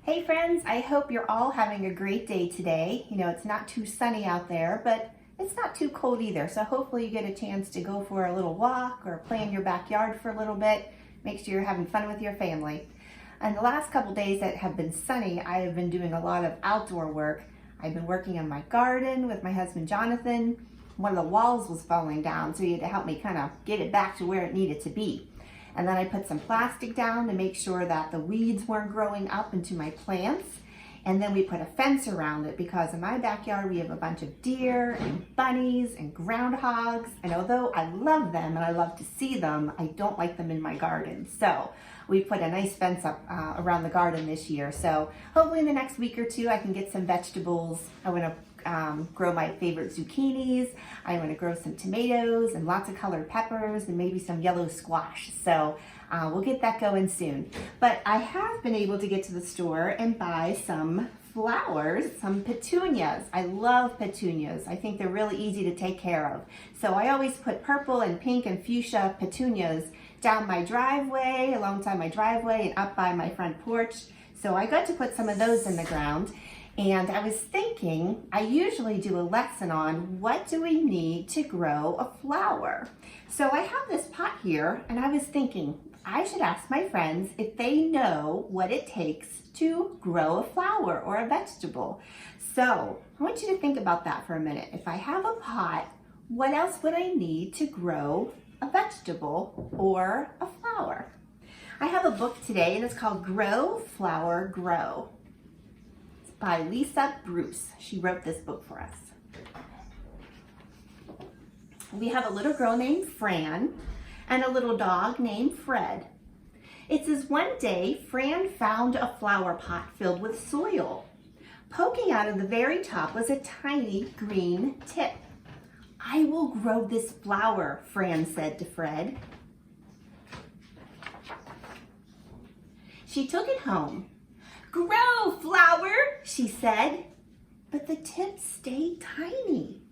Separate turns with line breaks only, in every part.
Hey friends, I hope you're all having a great day today. You know, it's not too sunny out there, but it's not too cold either. So hopefully you get a chance to go for a little walk or play in your backyard for a little bit. Make sure you're having fun with your family. And the last couple days that have been sunny, I have been doing a lot of outdoor work. I've been working on my garden with my husband Jonathan. One of the walls was falling down, so he had to help me kind of get it back to where it needed to be. And then I put some plastic down to make sure that the weeds weren't growing up into my plants. And then we put a fence around it because in my backyard we have a bunch of deer and bunnies and groundhogs. And although I love them and I love to see them, I don't like them in my garden. So we put a nice fence up around the garden this year. So hopefully in the next week or two I can get some vegetables. I want to grow my favorite zucchinis. I want to grow some tomatoes and lots of colored peppers and maybe some yellow squash. So we'll get that going soon. But I have been able to get to the store and buy some flowers, some petunias. I love petunias. I think they're really easy to take care of. So I always put purple and pink and fuchsia petunias down my driveway, alongside my driveway and up by my front porch. So I got to put some of those in the ground. And I was thinking, I usually do a lesson on what do we need to grow a flower. So I have this pot here and I was thinking I should ask my friends if they know what it takes to grow a flower or a vegetable. So I want you to think about that for a minute. If I have a pot, what else would I need to grow a vegetable or a flower? I have a book today and it's called Grow, Flower, Grow. By Lisa Bruce. She wrote this book for us. We have a little girl named Fran and a little dog named Fred. It says one day Fran found a flower pot filled with soil. Poking out of the very top was a tiny green tip. I will grow this flower, Fran said to Fred. She took it home. Grow, flower, she said, but the tip stayed tiny.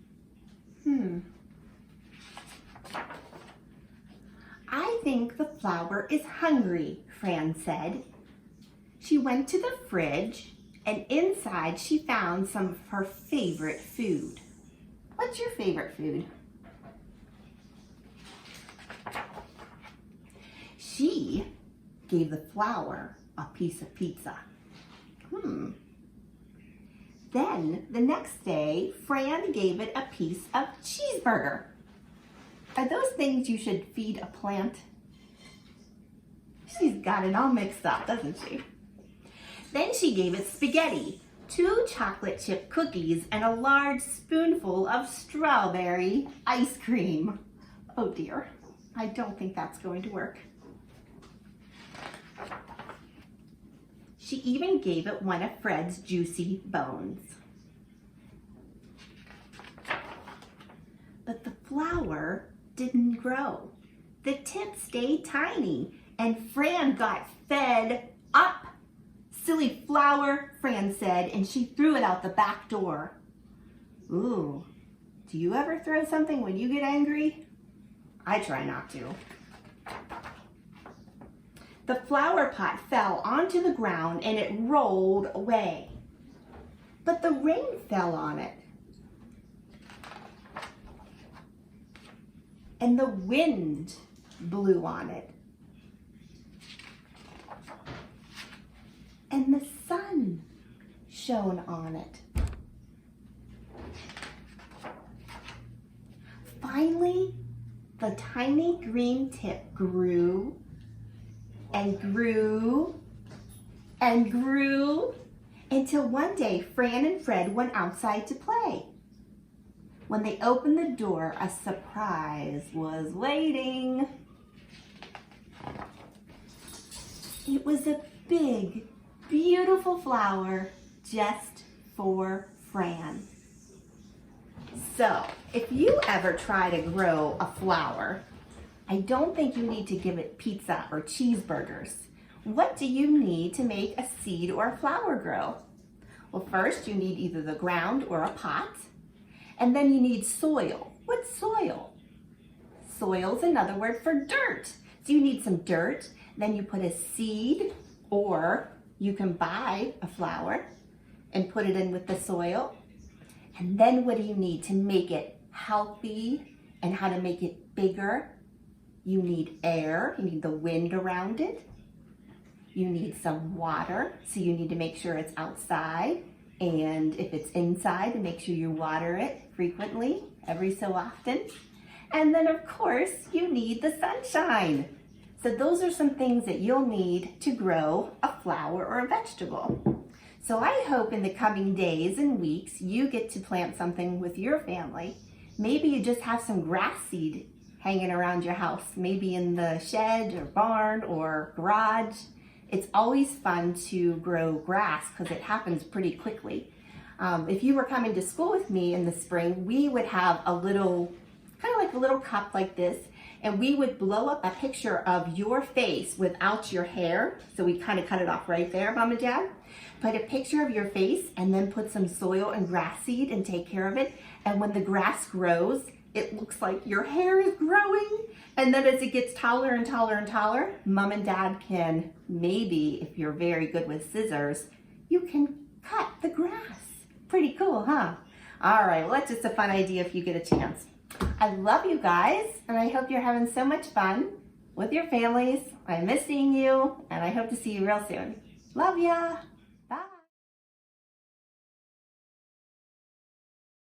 I think the flower is hungry, Fran said. She went to the fridge and inside she found some of her favorite food. What's your favorite food? She gave the flower a piece of pizza. Then the next day, Fran gave it a piece of cheeseburger. Are those things you should feed a plant? She's got it all mixed up, doesn't she? Then she gave it spaghetti, 2 chocolate chip cookies, and a large spoonful of strawberry ice cream. Oh dear, I don't think that's going to work. She even gave it one of Fred's juicy bones. But the flower didn't grow. The tip stayed tiny and Fran got fed up. Silly flower, Fran said, and she threw it out the back door. Ooh, do you ever throw something when you get angry? I try not to. The flower pot fell onto the ground and it rolled away. But the rain fell on it. And the wind blew on it. And the sun shone on it. Finally, the tiny green tip grew and grew and grew until one day Fran and Fred went outside to play. When they opened the door, a surprise was waiting. It was a big, beautiful flower just for Fran. So, if you ever try to grow a flower, I don't think you need to give it pizza or cheeseburgers. What do you need to make a seed or a flower grow? Well, first you need either the ground or a pot, and then you need soil. What's soil? Soil's another word for dirt. So you need some dirt, then you put a seed or You can buy a flower and put it in with the soil. And then what do you need to make it healthy and how to make it bigger? You need air, you need the wind around it. You need some water, so you need to make sure it's outside. And if it's inside, make sure you water it frequently, every so often. And then of course, you need the sunshine. So those are some things that you'll need to grow a flower or a vegetable. So I hope in the coming days and weeks, you get to plant something with your family. Maybe you just have some grass seed hanging around your house, maybe in the shed or barn or garage. It's always fun to grow grass because it happens pretty quickly. If you were coming to school with me in the spring, we would have a little, kind of like a little cup like this, and we would blow up a picture of your face without your hair. So we kind of cut it off right there, Mom and Dad. Put a picture of your face and then put some soil and grass seed and take care of it. And when the grass grows, it looks like your hair is growing. And then as it gets taller and taller and taller, Mom and Dad can, maybe if you're very good with scissors, you can cut the grass. Pretty cool, huh? All right, well, that's just a fun idea if you get a chance. I love you guys, and I hope you're having so much fun with your families. I miss seeing you, and I hope to see you real soon. Love ya!